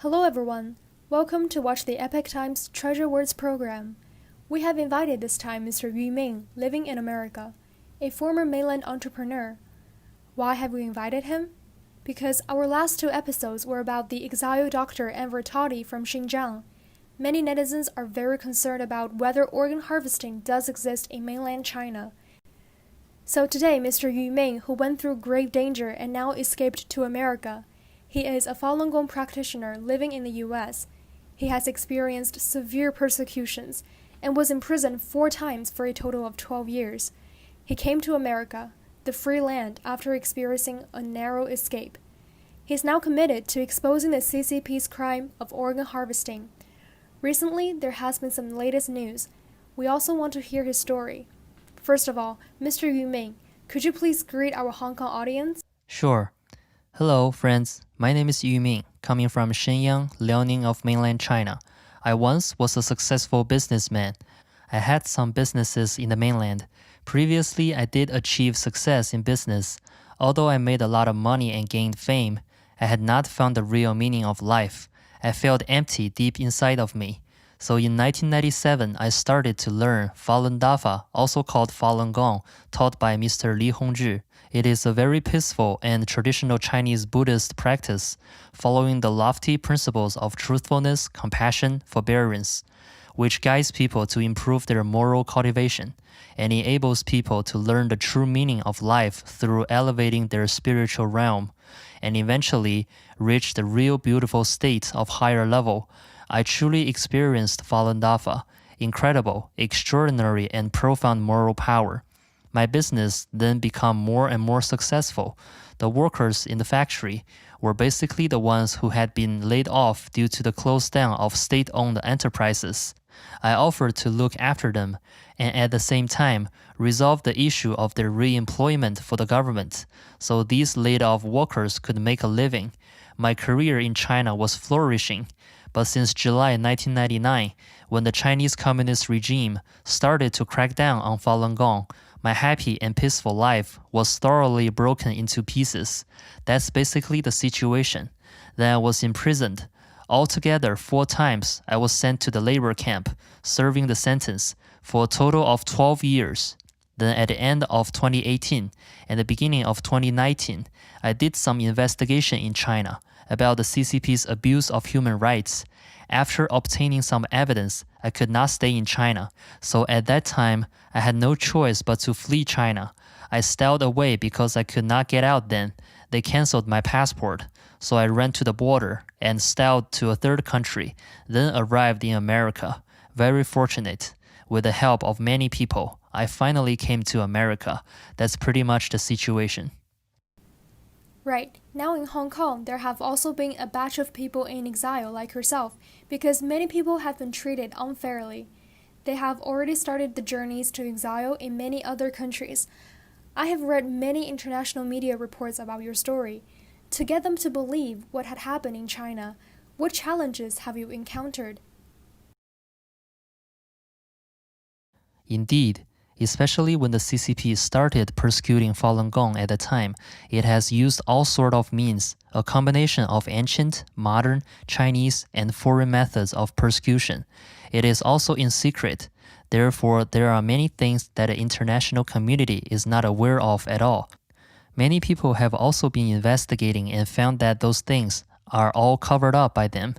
Hello everyone, welcome to watch the Epoch Times Treasure Words program. We have invited this time Mr. Ming, living in America, a former mainland entrepreneur. Why have we invited him? Because our last two episodes were about the exiled doctor Enver Toddy from Xinjiang. Many netizens are very concerned about whether organ harvesting does exist in mainland China. So today, Mr. Ming, who went through grave danger and now escaped to America, he is a Falun Gong practitioner living in the U.S. He has experienced severe persecutions and was imprisoned 4 times for a total of 12 years. He came to America, the free land, after experiencing a narrow escape. He is now committed to exposing the CCP's crime of organ harvesting. Recently, there has been some latest news. We also want to hear his story. First of all, Mr. Ming, could you please greet our Hong Kong audience? Sure. Hello, friends. My name is Ming, coming from Shenyang, Liaoning of mainland China. I once was a successful businessman. I had some businesses in the mainland. Previously, I did achieve success in business. Although I made a lot of money and gained fame, I had not found the real meaning of life. I felt empty deep inside of me. So in 1997, I started to learn Falun Dafa, also called Falun Gong, taught by Mr. Li Hongzhi. It is a very peaceful and traditional Chinese Buddhist practice, following the lofty principles of truthfulness, compassion, forbearance, which guides people to improve their moral cultivation and enables people to learn the true meaning of life through elevating their spiritual realm and eventually reach the real beautiful state of higher level. I truly experienced Falun Dafa, incredible, extraordinary, and profound moral power. My business then became more and more successful. The workers in the factory were basically the ones who had been laid off due to the close down of state-owned enterprises. I offered to look after them and at the same time resolve the issue of their re-employment for the government, so these laid-off workers could make a living. My career in China was flourishing. But since July 1999, when the Chinese Communist regime started to crack down on Falun Gong, my happy and peaceful life was thoroughly broken into pieces. That's basically the situation. Then I was imprisoned. Altogether 4 times, I was sent to the labor camp, serving the sentence for a total of 12 years. Then at the end of 2018 and the beginning of 2019, I did some investigation in China about the CCP's abuse of human rights. After obtaining some evidence, I could not stay in China, so at that time, I had no choice but to flee China. I stowed away because I could not get out then. They canceled my passport, so I ran to the border and stowed to a third country, then arrived in America. Very fortunate. With the help of many people, I finally came to America. That's pretty much the situation. Right. Now in Hong Kong, there have also been a batch of people in exile like yourself, because many people have been treated unfairly. They have already started the journeys to exile in many other countries. I have read many international media reports about your story. To get them to believe what had happened in China, what challenges have you encountered? Indeed. Especially when the CCP started persecuting Falun Gong at the time, it has used all sorts of means, a combination of ancient, modern, Chinese, and foreign methods of persecution. It is also in secret. Therefore, there are many things that the international community is not aware of at all. Many people have also been investigating and found that those things are all covered up by them.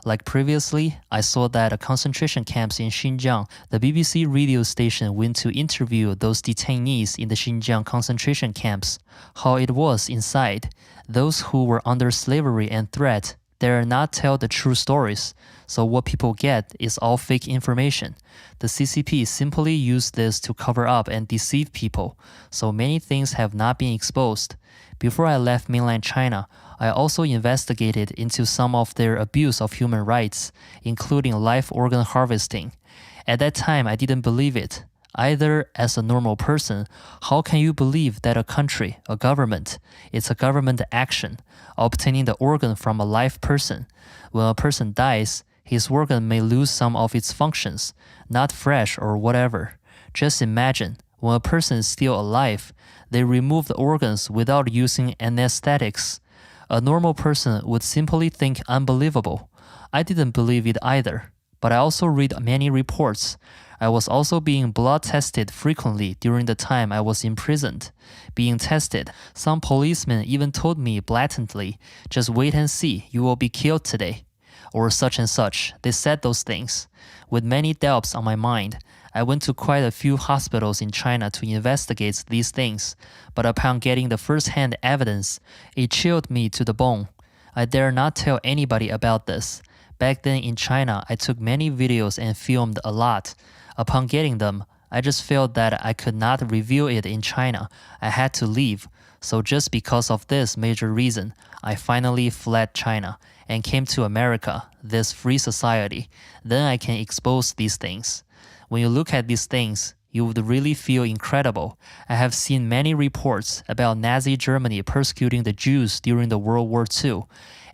Like previously, I saw that at concentration camps in Xinjiang, the BBC radio station went to interview those detainees in the Xinjiang concentration camps, how it was inside. Those who were under slavery and threat dare not tell the true stories, so what people get is all fake information. The CCP simply used this to cover up and deceive people, so many things have not been exposed. Before I left mainland China, I also investigated into some of their abuse of human rights, including live organ harvesting. At that time, I didn't believe it. Either as a normal person, how can you believe that a country, a government, it's a government action, obtaining the organ from a live person? When a person dies, his organ may lose some of its functions, not fresh or whatever. Just imagine, when a person is still alive, they remove the organs without using anesthetics. A normal person would simply think unbelievable. I didn't believe it either, but I also read many reports. I was also being blood tested frequently during the time I was imprisoned. Being tested, some policemen even told me blatantly, just wait and see, you will be killed today. Or such and such, they said those things. With many doubts on my mind, I went to quite a few hospitals in China to investigate these things, but upon getting the first-hand evidence, it chilled me to the bone. I dare not tell anybody about this. Back then in China, I took many videos and filmed a lot. Upon getting them, I just felt that I could not reveal it in China. I had to leave. So just because of this major reason, I finally fled China and came to America, this free society. Then I can expose these things. When you look at these things, you would really feel incredible. I have seen many reports about Nazi Germany persecuting the Jews during the World War II.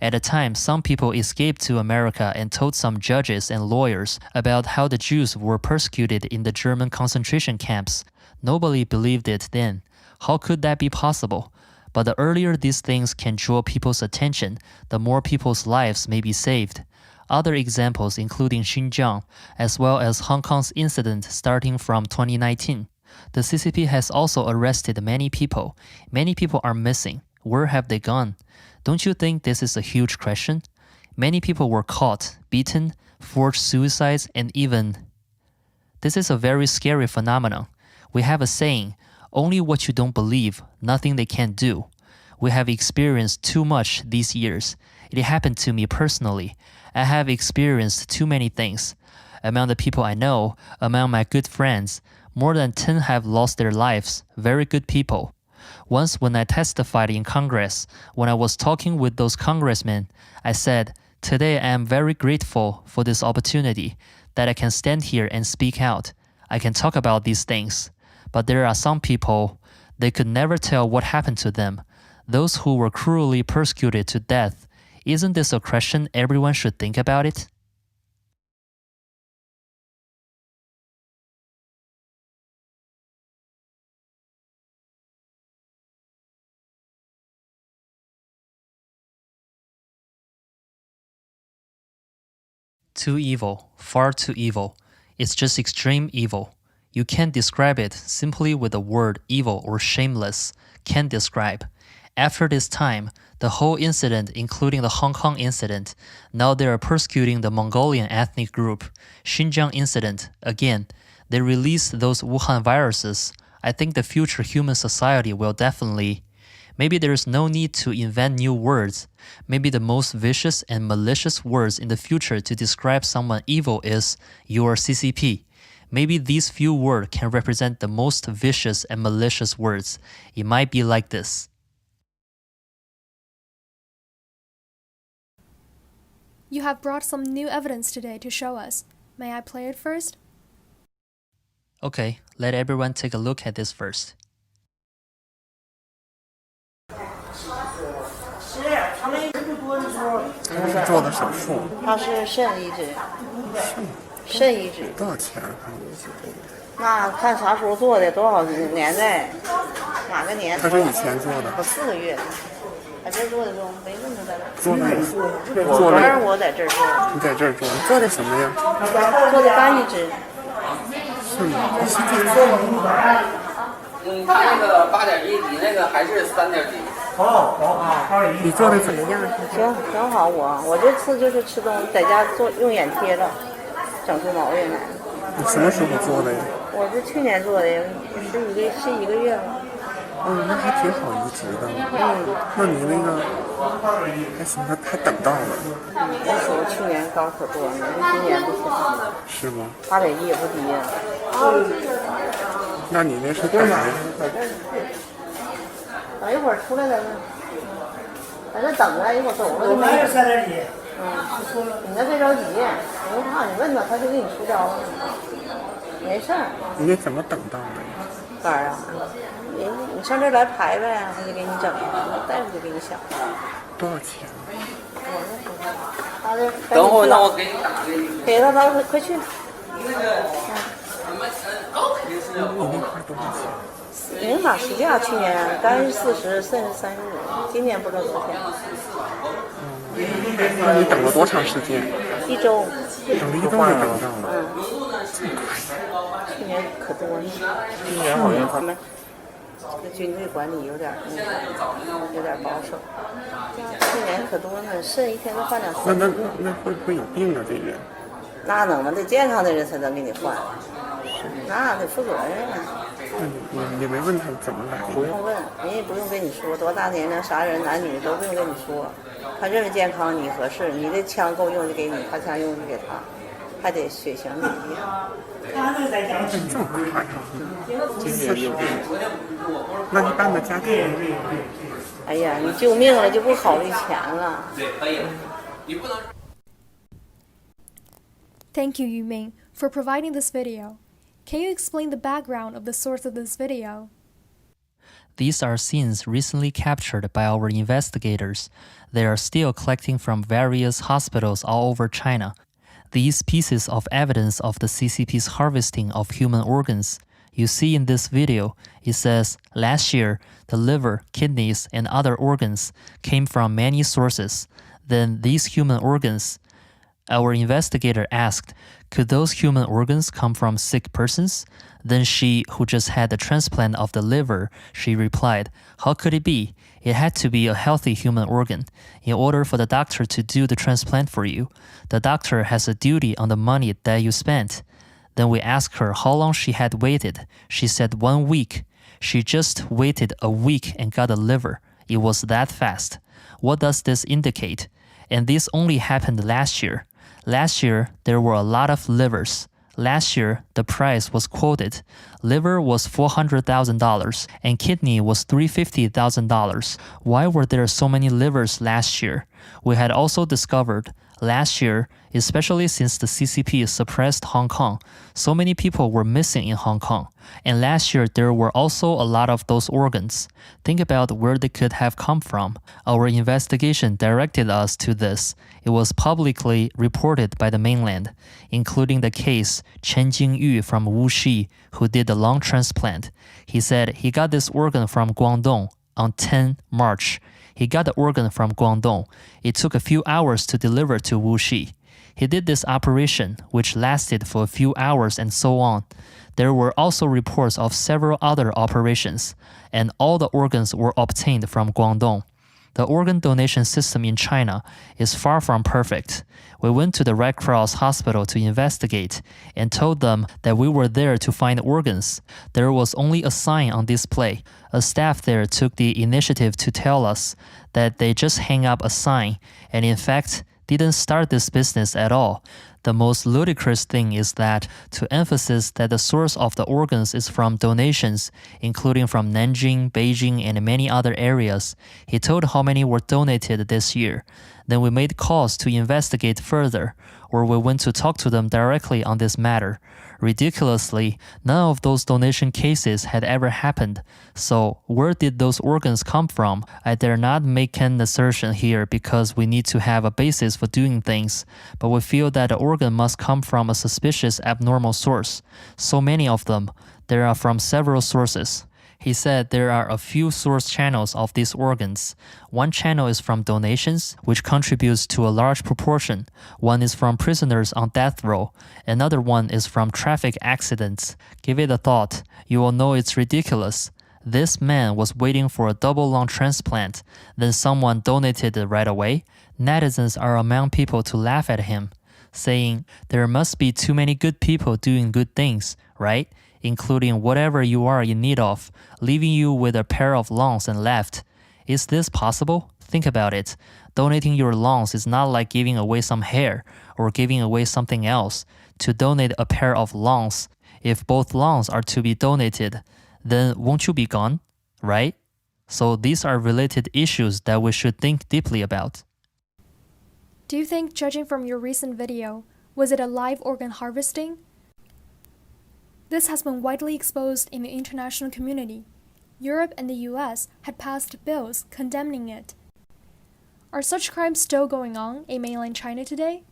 At the time, some people escaped to America and told some judges and lawyers about how the Jews were persecuted in the German concentration camps. Nobody believed it then. How could that be possible? But the earlier these things can draw people's attention, the more people's lives may be saved. Other examples including Xinjiang, as well as Hong Kong's incident starting from 2019. The CCP has also arrested many people. Many people are missing. Where have they gone? Don't you think this is a huge question? Many people were caught, beaten, forged suicides, and even... This is a very scary phenomenon. We have a saying, only what you don't believe, nothing they can't do. We have experienced too much these years. It happened to me personally. I have experienced too many things. Among the people I know, among my good friends, more than 10 have lost their lives, very good people. Once when I testified in Congress, when I was talking with those congressmen, I said, today I am very grateful for this opportunity, that I can stand here and speak out. I can talk about these things. But there are some people, they could never tell what happened to them. Those who were cruelly persecuted to death. Isn't this a question everyone should think about it? Too evil, far too evil. It's just extreme evil. You can't describe it simply with the word evil or shameless. Can't describe. After this time, the whole incident, including the Hong Kong incident, now they are persecuting the Mongolian ethnic group. Xinjiang incident, again, they released those Wuhan viruses. I think the future human society will definitely... Maybe there is no need to invent new words. Maybe the most vicious and malicious words in the future to describe someone evil is "your CCP." Maybe these few words can represent the most vicious and malicious words. It might be like this. You have brought some new evidence today to show us. May I play it first? Okay, let everyone take a look at this first. 他是做的手术，他是肾移植，肾移植。多少钱啊？那看啥时候做的，多少年代，哪个年？他是以前做的，我4个月，在这儿做的中，没问他在哪。做了，昨儿我在这儿做，你在这儿做，做的什么呀？做的肝移植。是吗？他那个8.1，你那个还是3.几。你做的怎么样？挺好，我这次就是吃东西，在家做用眼贴了，整出毛病来了。你什么时候做的呀？我是去年做的，是一个月了。那还挺好移植的。那你那个还行，还等到了。那时候去年高可多了，今年不行。是吗？8.1也不低呀。那你那是干啥呀？等一会儿出来在那，在这等着，一会儿走了就没有。你那别着急，你不怕，你问他，他就给你出招了。没事儿。你那怎么等到的呀？肝儿啊，你上这儿来排呗，他就给你整，大夫就给你想。多少钱？等会儿，那我给你打给他，快去。那个高肯定是要你那块多少钱？明码实价，去年40甚至35，今年不知道多少钱。那你等了多长时间？1周。等了1周就等到了。去年可多了。今年好像他们这军队管理有点保守。去年可多了，肾一天都换2、3。那会不会有病啊？这人？那能吗？得健康的人才能给你换，那得负责任啊。你没问他怎么来？不用问，人也不用跟你说多大年龄、啥人、男女都不用跟你说。他认为健康，你合适，你的枪够用就给你，他枪用就给他，还得血型不一样。这么快啊！今年有病。那一般的家庭？哎呀，你救命了就不考虑钱了。Thank you, Yu Ming, for providing this video. Can you explain the background of the source of this video? These are scenes recently captured by our investigators. They are still collecting from various hospitals all over China. These pieces of evidence of the CCP's harvesting of human organs. You see in this video, it says last year, the liver, kidneys, and other organs came from many sources. Then these human organs, our investigator asked, could those human organs come from sick persons? Then she, who just had the transplant of the liver, she replied, how could it be? It had to be a healthy human organ. In order for the doctor to do the transplant for you, the doctor has a duty on the money that you spent. Then we asked her how long she had waited. She said 1 week. She just waited a week and got a liver. It was that fast. What does this indicate? And this only happened last year. Last year, there were a lot of livers. Last year, the price was quoted. Liver was $400,000 and kidney was $350,000. Why were there so many livers last year? We had also discovered last year, especially since the CCP suppressed Hong Kong, so many people were missing in Hong Kong. And last year, there were also a lot of those organs. Think about where they could have come from. Our investigation directed us to this. It was publicly reported by the mainland, including the case Chen Jingyu from Wuxi, who did the lung transplant. He said he got this organ from Guangdong on 10 March. He got the organ from Guangdong. It took a few hours to deliver to Wuxi. He did this operation, which lasted for a few hours and so on. There were also reports of several other operations, and all the organs were obtained from Guangdong. The organ donation system in China is far from perfect. We went to the Red Cross hospital to investigate and told them that we were there to find organs. There was only a sign on display. A staff there took the initiative to tell us that they just hang up a sign and in fact didn't start this business at all. The most ludicrous thing is that to emphasize that the source of the organs is from donations, including from Nanjing, Beijing, and many other areas, he told how many were donated this year. Then we made calls to investigate further, or we went to talk to them directly on this matter. Ridiculously, none of those donation cases had ever happened. So, where did those organs come from? I dare not make an assertion here because we need to have a basis for doing things, but we feel that the organ must come from a suspicious abnormal source. So many of them. There are from several sources. He said there are a few source channels of these organs. One channel is from donations, which contributes to a large proportion. One is from prisoners on death row. Another one is from traffic accidents. Give it a thought. You will know it's ridiculous. This man was waiting for a double lung transplant. Then someone donated it right away. Netizens are among people to laugh at him, saying, there must be too many good people doing good things, right? Including whatever you are in need of, leaving you with a pair of lungs and left. Is this possible? Think about it. Donating your lungs is not like giving away some hair or giving away something else. To donate a pair of lungs, if both lungs are to be donated, then won't you be gone? Right? So these are related issues that we should think deeply about. Do you think, judging from your recent video, was it a live organ harvesting? This has been widely exposed in the international community. Europe and the US had passed bills condemning it. Are such crimes still going on in mainland China today?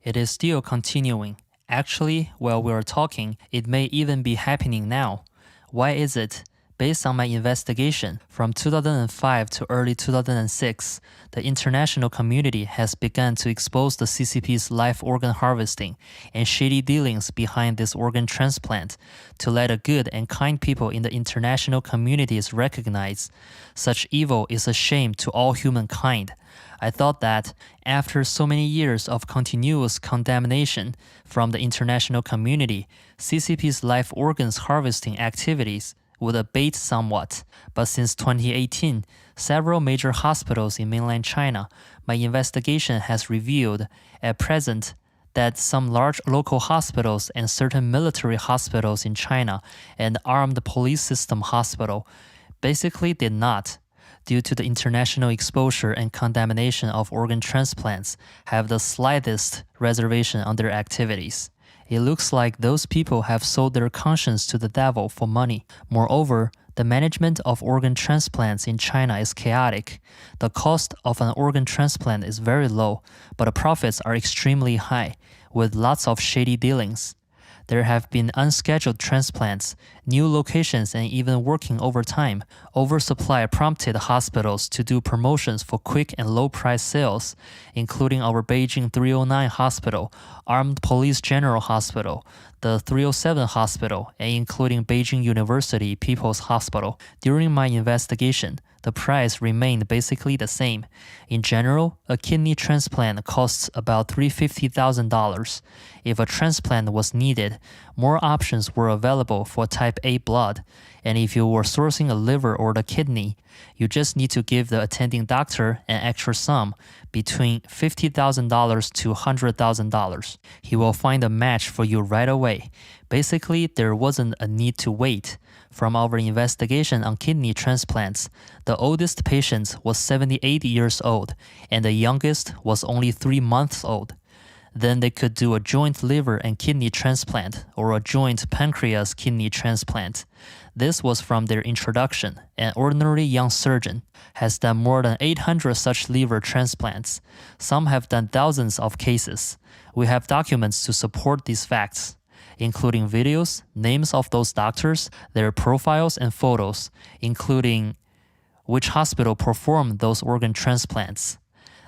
It is still continuing. Actually, while we are talking, it may even be happening now. Why is it? Based on my investigation, from 2005 to early 2006, the international community has begun to expose the CCP's live organ harvesting and shady dealings behind this organ transplant to let the good and kind people in the international communities recognize such evil is a shame to all humankind. I thought that after so many years of continuous condemnation from the international community, CCP's live organs harvesting activities would abate somewhat. But since 2018, several major hospitals in mainland China, my investigation has revealed at present that some large local hospitals and certain military hospitals in China and armed police system hospital basically did not, due to the international exposure and condemnation of organ transplants, have the slightest reservation on their activities. It looks like those people have sold their conscience to the devil for money. Moreover, the management of organ transplants in China is chaotic. The cost of an organ transplant is very low, but the profits are extremely high, with lots of shady dealings. There have been unscheduled transplants, new locations, and even working overtime. Oversupply prompted hospitals to do promotions for quick and low-price sales, including our Beijing 309 Hospital, Armed Police General Hospital, the 307 Hospital, and including Beijing University People's Hospital. During my investigation, the price remained basically the same. In general, a kidney transplant costs about $350,000. If a transplant was needed, more options were available for type A blood, and if you were sourcing a liver or the kidney, you just need to give the attending doctor an extra sum between $50,000 to $100,000. He will find a match for you right away. Basically, there wasn't a need to wait. From our investigation on kidney transplants, the oldest patient was 78 years old, and the youngest was only 3 months old. Then they could do a joint liver and kidney transplant or a joint pancreas kidney transplant. This was from their introduction. An ordinary young surgeon has done more than 800 such liver transplants. Some have done thousands of cases. We have documents to support these facts, including videos, names of those doctors, their profiles and photos, including which hospital performed those organ transplants.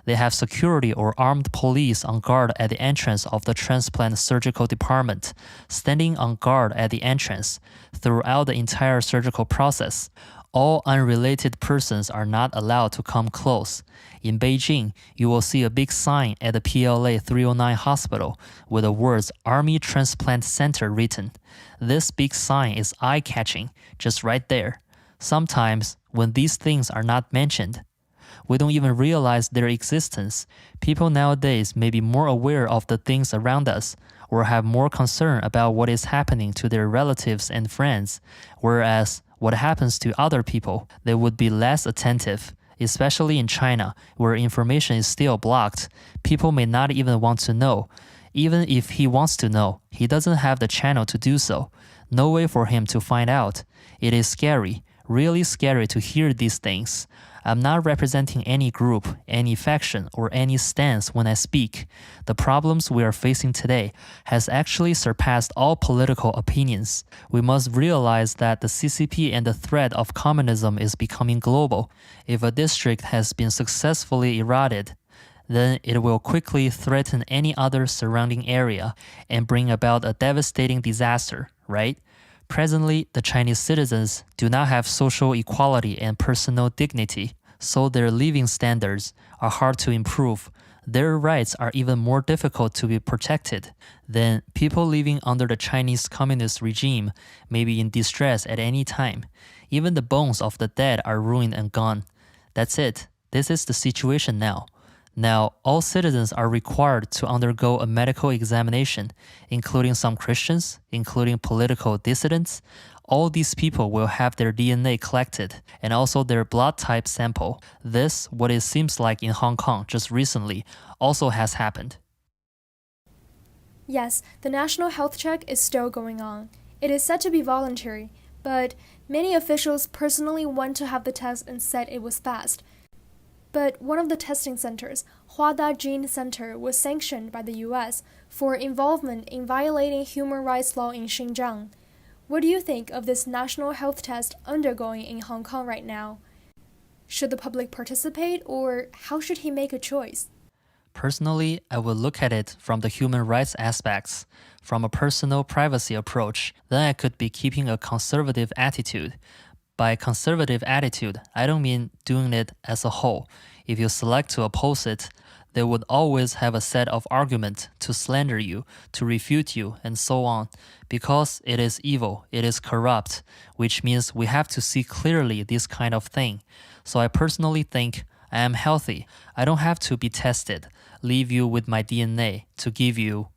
They have security or armed police on guard at the entrance of the transplant surgical department, standing on guard at the entrance throughout the entire surgical process. All unrelated persons are not allowed to come close. In Beijing, you will see a big sign at the PLA 309 hospital with the words Army Transplant Center written. This big sign is eye-catching, just right there. Sometimes, when these things are not mentioned, we don't even realize their existence. People nowadays may be more aware of the things around us or have more concern about what is happening to their relatives and friends, whereas what happens to other people, they would be less attentive. Especially in China, where information is still blocked, people may not even want to know. Even if he wants to know, he doesn't have the channel to do so. No way for him to find out. It is scary, really scary to hear these things. I'm not representing any group, any faction, or any stance when I speak. The problems we are facing today has actually surpassed all political opinions. We must realize that the CCP and the threat of communism is becoming global. If a district has been successfully eroded, then it will quickly threaten any other surrounding area and bring about a devastating disaster, right? Presently, the Chinese citizens do not have social equality and personal dignity, so their living standards are hard to improve. Their rights are even more difficult to be protected. Then, people living under the Chinese communist regime may be in distress at any time. Even the bones of the dead are ruined and gone. That's it. This is the situation now. Now, all citizens are required to undergo a medical examination, including some Christians, including political dissidents. All these people will have their DNA collected and also their blood type sample. This, what it seems like in Hong Kong just recently, also has happened. Yes, the national health check is still going on. It is said to be voluntary, but many officials personally went to have the test and said it was fast. But one of the testing centers, Huada Gene Center, was sanctioned by the U.S. for involvement in violating human rights law in Xinjiang. What do you think of this national health test undergoing in Hong Kong right now? Should the public participate, or how should he make a choice? Personally, I would look at it from the human rights aspects, from a personal privacy approach. Then I could be keeping a conservative attitude. By conservative attitude, I don't mean doing it as a whole. If you select to oppose it, they would always have a set of arguments to slander you, to refute you, and so on. Because it is evil, it is corrupt, which means we have to see clearly this kind of thing. So I personally think I am healthy. I don't have to be tested, leave you with my DNA to give you.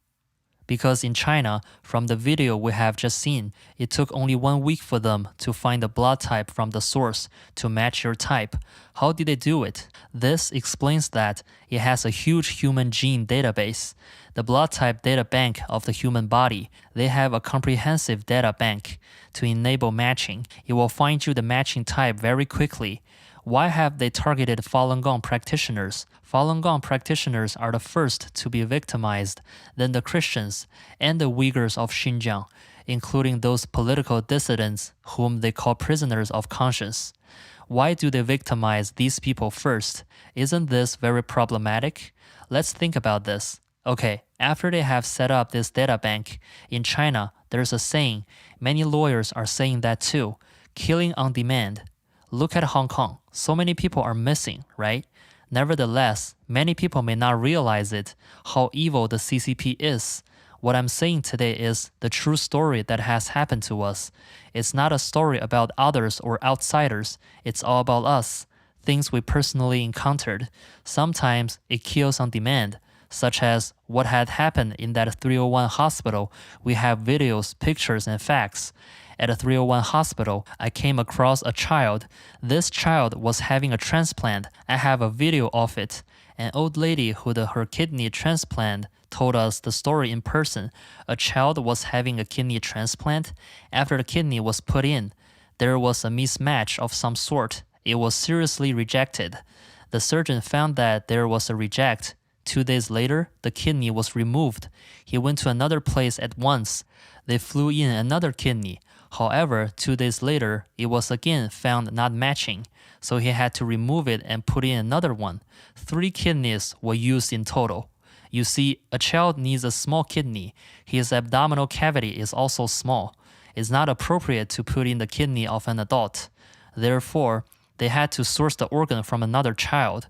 Because in China, from the video we have just seen, it took only 1 week for them to find the blood type from the source to match your type. How did they do it? This explains that it has a huge human gene database. The blood type data bank of the human body, they have a comprehensive data bank. To enable matching, it will find you the matching type very quickly. Why have they targeted Falun Gong practitioners? Falun Gong practitioners are the first to be victimized, then the Christians, and the Uyghurs of Xinjiang, including those political dissidents whom they call prisoners of conscience. Why do they victimize these people first? Isn't this very problematic? Let's think about this. Okay, after they have set up this data bank, in China, there's a saying, many lawyers are saying that too, killing on demand. Look at Hong Kong. So many people are missing, right? Nevertheless, many people may not realize it, how evil the CCP is. What I'm saying today is the true story that has happened to us. It's not a story about others or outsiders. It's all about us, things we personally encountered. Sometimes it kills on demand, such as what had happened in that 301 hospital. We have videos, pictures, and facts. At a 301 hospital, I came across a child. This child was having a transplant. I have a video of it. An old lady who her kidney transplant told us the story in person. A child was having a kidney transplant. After the kidney was put in, there was a mismatch of some sort. It was seriously rejected. The surgeon found that there was a reject. 2 days later, the kidney was removed. He went to another place at once. They flew in another kidney. However, 2 days later, it was again found not matching, so he had to remove it and put in another one. 3 kidneys were used in total. You see, a child needs a small kidney. His abdominal cavity is also small. It's not appropriate to put in the kidney of an adult. Therefore, they had to source the organ from another child.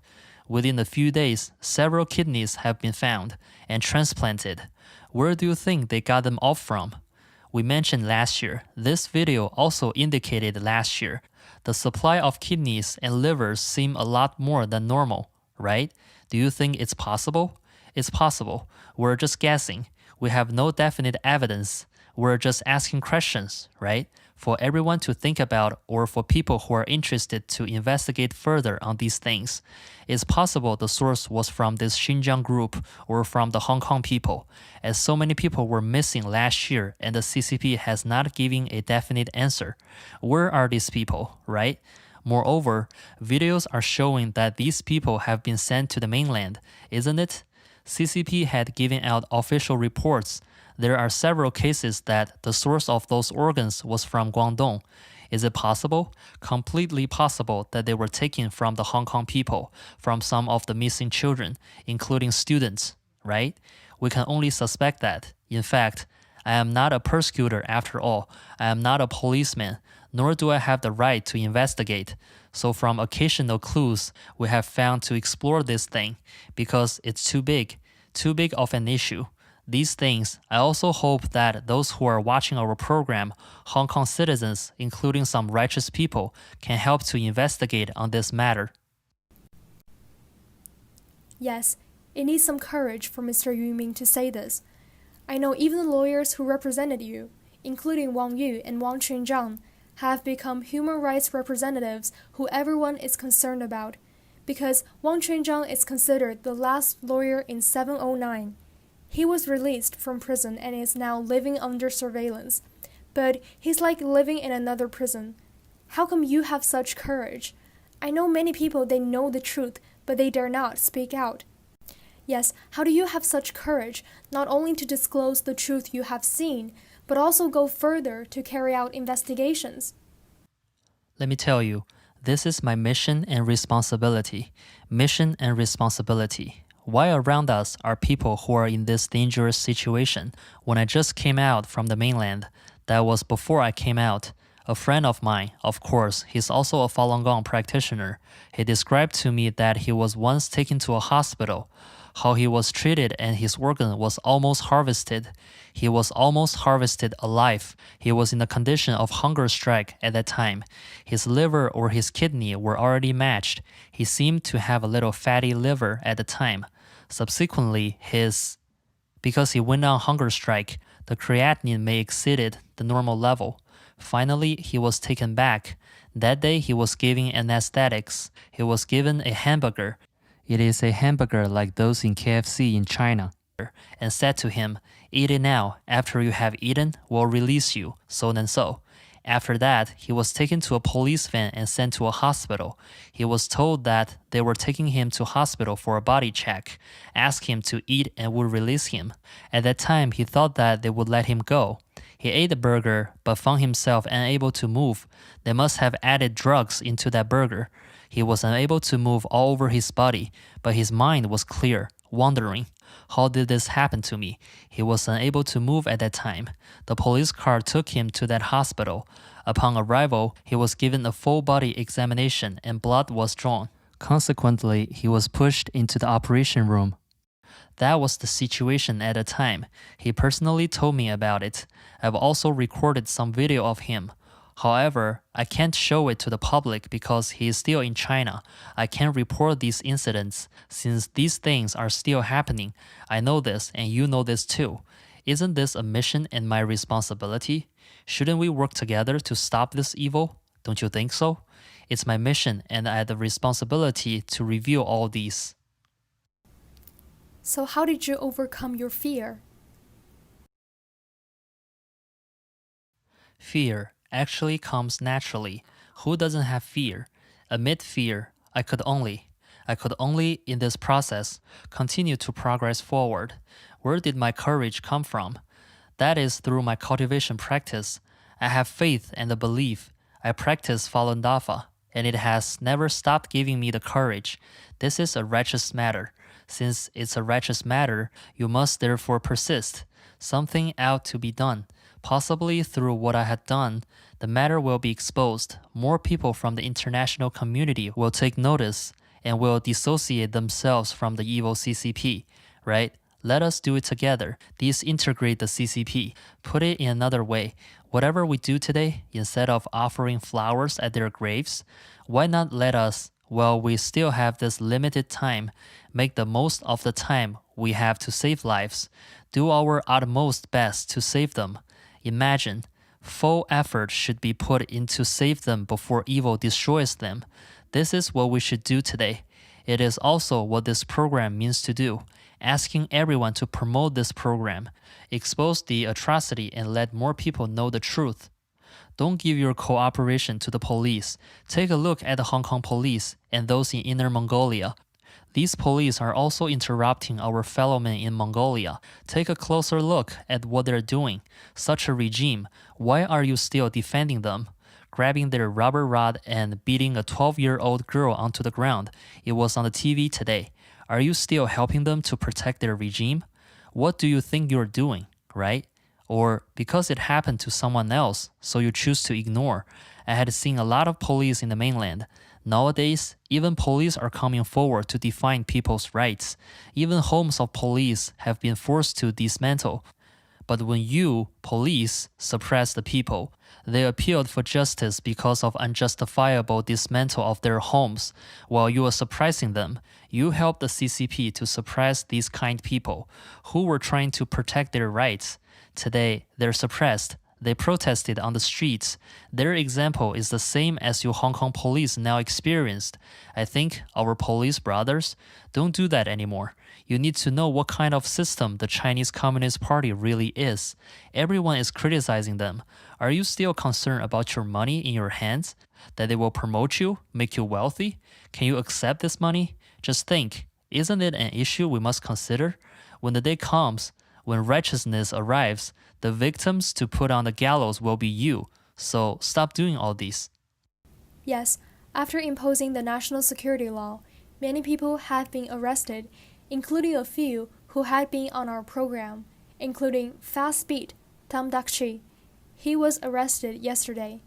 Within a few days, several kidneys have been found and transplanted. Where do you think they got them all from? We mentioned last year. This video also indicated last year. The supply of kidneys and livers seem a lot more than normal, right? Do you think it's possible? It's possible. We're just guessing. We have no definite evidence. We're just asking questions, right? For everyone to think about, or for people who are interested to investigate further on these things. It's possible the source was from this Xinjiang group or from the Hong Kong people, as so many people were missing last year and the CCP has not given a definite answer. Where are these people, right? Moreover, videos are showing that these people have been sent to the mainland, isn't it? CCP had given out official reports. There are several cases that the source of those organs was from Guangdong. Is it possible? Completely possible that they were taken from the Hong Kong people, from some of the missing children, including students, right? We can only suspect that. In fact, I am not a persecutor after all. I am not a policeman, nor do I have the right to investigate. So from occasional clues we have found to explore this thing, because it's too big of an issue. These things, I also hope that those who are watching our program, Hong Kong citizens, including some righteous people, can help to investigate on this matter. Yes, it needs some courage for Mr. Yu Ming to say this. I know even the lawyers who represented you, including Wang Yu and Wang Chunzhang, have become human rights representatives who everyone is concerned about, because Wang Chunzhang is considered the last lawyer in 709. He was released from prison and is now living under surveillance. But he's like living in another prison. How come you have such courage? I know many people, they know the truth, but they dare not speak out. Yes, how do you have such courage, not only to disclose the truth you have seen, but also go further to carry out investigations. Let me tell you, this is my mission and responsibility. Mission and responsibility. Why around us are people who are in this dangerous situation? When I just came out from the mainland, that was before I came out. A friend of mine, of course, he's also a Falun Gong practitioner. He described to me that he was once taken to a hospital, how he was treated and his organ was almost harvested. He was almost harvested alive. He was in a condition of hunger strike at that time. His liver or his kidney were already matched. He seemed to have a little fatty liver at the time. Subsequently, because he went on hunger strike, the creatinine may exceeded the normal level. Finally, he was taken back. That day, he was given anesthetics. He was given a hamburger. It is a hamburger like those in KFC in China. And said to him, "Eat it now. After you have eaten, we'll release you," so and so. After that, he was taken to a police van and sent to a hospital. He was told that they were taking him to hospital for a body check, asked him to eat and would release him. At that time, he thought that they would let him go. He ate the burger, but found himself unable to move. They must have added drugs into that burger. He was unable to move all over his body, but his mind was clear, wondering, how did this happen to me? He was unable to move at that time. The police car took him to that hospital. Upon arrival, he was given a full body examination and blood was drawn. Consequently, he was pushed into the operation room. That was the situation at the time. He personally told me about it. I've also recorded some video of him. However, I can't show it to the public because he is still in China. I can't report these incidents since these things are still happening. I know this and you know this too. Isn't this a mission and my responsibility? Shouldn't we work together to stop this evil? Don't you think so? It's my mission and I have the responsibility to reveal all these. So how did you overcome your fear? Fear actually comes naturally. Who doesn't have fear? Amid fear, I could only, in this process, continue to progress forward. Where did my courage come from? That is through my cultivation practice. I have faith and a belief. I practice Falun Dafa, and it has never stopped giving me the courage. This is a righteous matter. Since it's a righteous matter, you must therefore persist. Something ought to be done. Possibly through what I had done, the matter will be exposed. More people from the international community will take notice and will dissociate themselves from the evil CCP, right? Let us do it together. Disintegrate the CCP. Put it in another way. Whatever we do today, instead of offering flowers at their graves, why not let us, while we still have this limited time, make the most of the time we have to save lives. Do our utmost best to save them. Imagine, full effort should be put into save them before evil destroys them. This is what we should do today. It is also what this program means to do, asking everyone to promote this program, expose the atrocity and let more people know the truth. Don't give your cooperation to the police. Take a look at the Hong Kong police and those in Inner Mongolia. These police are also interrupting our fellow men in Mongolia. Take a closer look at what they're doing. Such a regime, why are you still defending them? Grabbing their rubber rod and beating a 12-year-old girl onto the ground. It was on the TV today. Are you still helping them to protect their regime? What do you think you're doing, right? Or because it happened to someone else, so you choose to ignore. I had seen a lot of police in the mainland. Nowadays, even police are coming forward to define people's rights. Even homes of police have been forced to dismantle. But when you, police, suppress the people, they appealed for justice because of unjustifiable dismantle of their homes. While you are suppressing them, you help the CCP to suppress these kind people who were trying to protect their rights. Today, they're suppressed. They protested on the streets. Their example is the same as you Hong Kong police now experienced. I think our police brothers don't do that anymore. You need to know what kind of system the Chinese Communist Party really is. Everyone is criticizing them. Are you still concerned about your money in your hands? That they will promote you, make you wealthy? Can you accept this money? Just think, isn't it an issue we must consider? When the day comes, When righteousness arrives, the victims to put on the gallows will be you. So stop doing all this. Yes, after imposing the national security law, many people have been arrested, including a few who had been on our program, including Fast Speed, Tam Dakshi. He was arrested yesterday.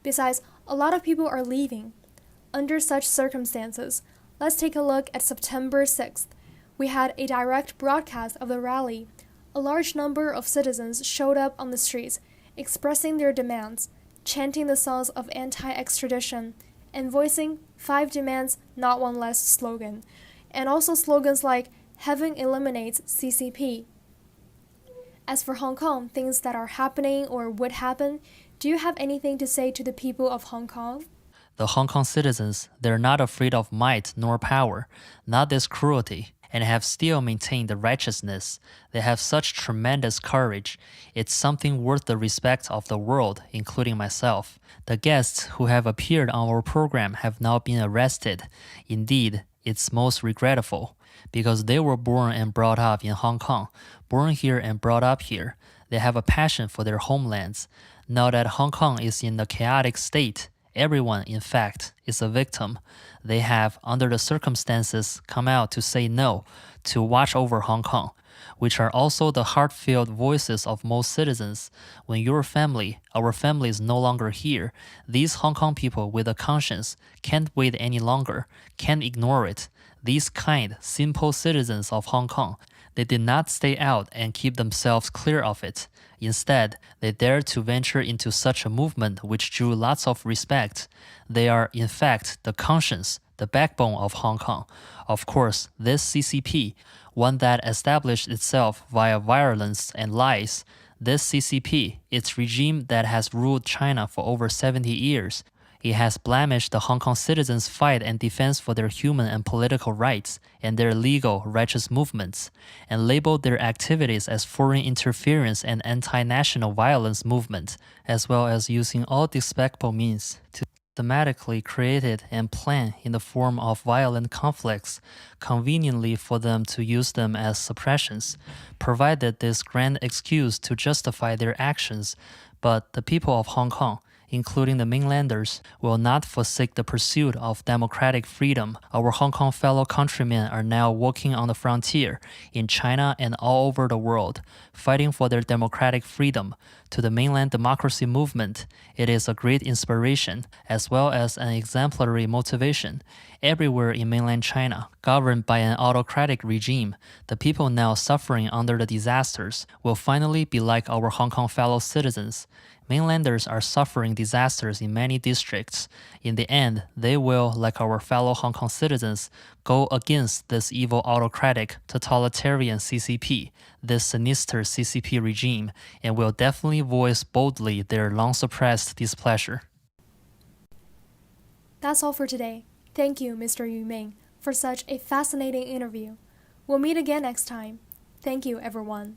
Besides, a lot of people are leaving. Under such circumstances, let's take a look at September 6th. We had a direct broadcast of the rally. A large number of citizens showed up on the streets, expressing their demands, chanting the songs of anti-extradition, and voicing 5 demands, not one less slogan, and also slogans like Heaven eliminates CCP. As for Hong Kong, things that are happening or would happen, do you have anything to say to the people of Hong Kong? The Hong Kong citizens, they're not afraid of might nor power, not this cruelty, and have still maintained the righteousness. They have such tremendous courage. It's something worth the respect of the world, including myself. The guests who have appeared on our program have now been arrested. Indeed, it's most regretful, because they were born and brought up in Hong Kong, born here and brought up here. They have a passion for their homelands. Now that Hong Kong is in a chaotic state, everyone, in fact, is a victim. They have, under the circumstances, come out to say no, to watch over Hong Kong, which are also the heartfelt voices of most citizens. When your family, our family is no longer here, these Hong Kong people with a conscience can't wait any longer, can't ignore it. These kind, simple citizens of Hong Kong, they did not stay out and keep themselves clear of it. Instead, they dared to venture into such a movement which drew lots of respect. They are, in fact, the conscience, the backbone of Hong Kong. Of course, this CCP, one that established itself via violence and lies, this CCP, its regime that has ruled China for over 70 years, it has blemished the Hong Kong citizens' fight and defense for their human and political rights and their legal, righteous movements, and labeled their activities as foreign interference and anti-national violence movement, as well as using all despicable means to systematically create it and plan in the form of violent conflicts, conveniently for them to use them as suppressions, provided this grand excuse to justify their actions. But the people of Hong Kong, including the mainlanders, will not forsake the pursuit of democratic freedom. Our Hong Kong fellow countrymen are now walking on the frontier in China and all over the world, fighting for their democratic freedom. To the mainland democracy movement, it is a great inspiration, as well as an exemplary motivation. Everywhere in mainland China, governed by an autocratic regime, the people now suffering under the disasters will finally be like our Hong Kong fellow citizens. Mainlanders are suffering disasters in many districts. In the end, they will, like our fellow Hong Kong citizens, go against this evil autocratic, totalitarian CCP, this sinister CCP regime, and will definitely voice boldly their long-suppressed displeasure. That's all for today. Thank you, Mr. Yu Ming, for such a fascinating interview. We'll meet again next time. Thank you, everyone.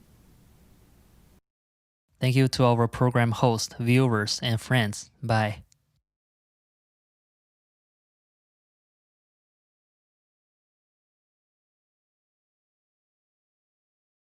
Thank you to our program host, viewers, and friends. Bye.